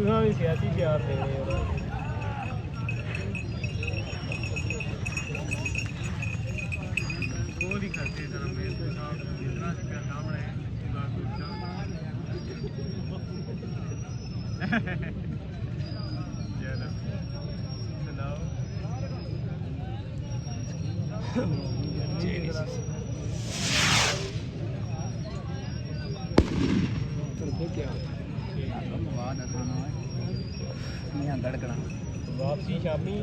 तुसा भी सियासी प्यार देने गोल ही करते सर मेरे को साहब जितना रुपया सामने चलो सुनाओ वापसी शामी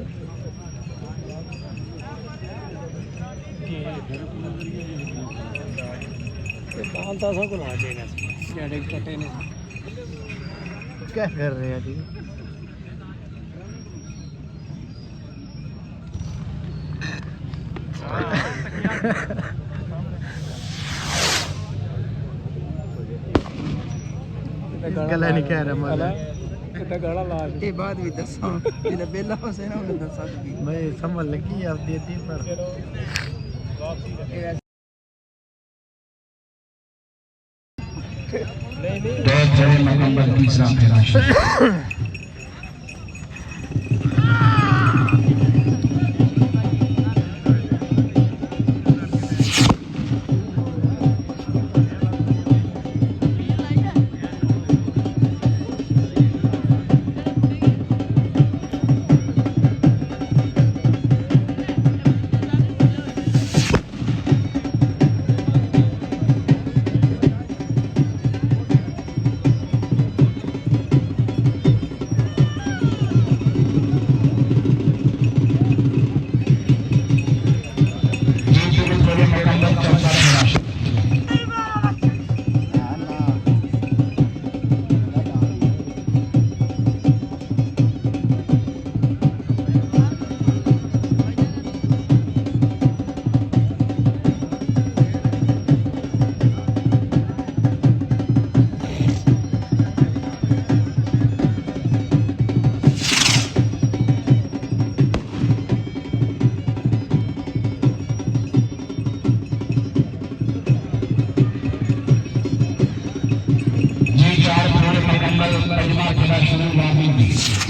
क्या कर रहे हैं जी गला नहीं कह रहा माला ये बात भी दसा जिला बेला होसे ना उन्हें दसा दी मैं समझ लगी आप देती पर बहुत बड़े नंबर तीसरा फिराश शुरू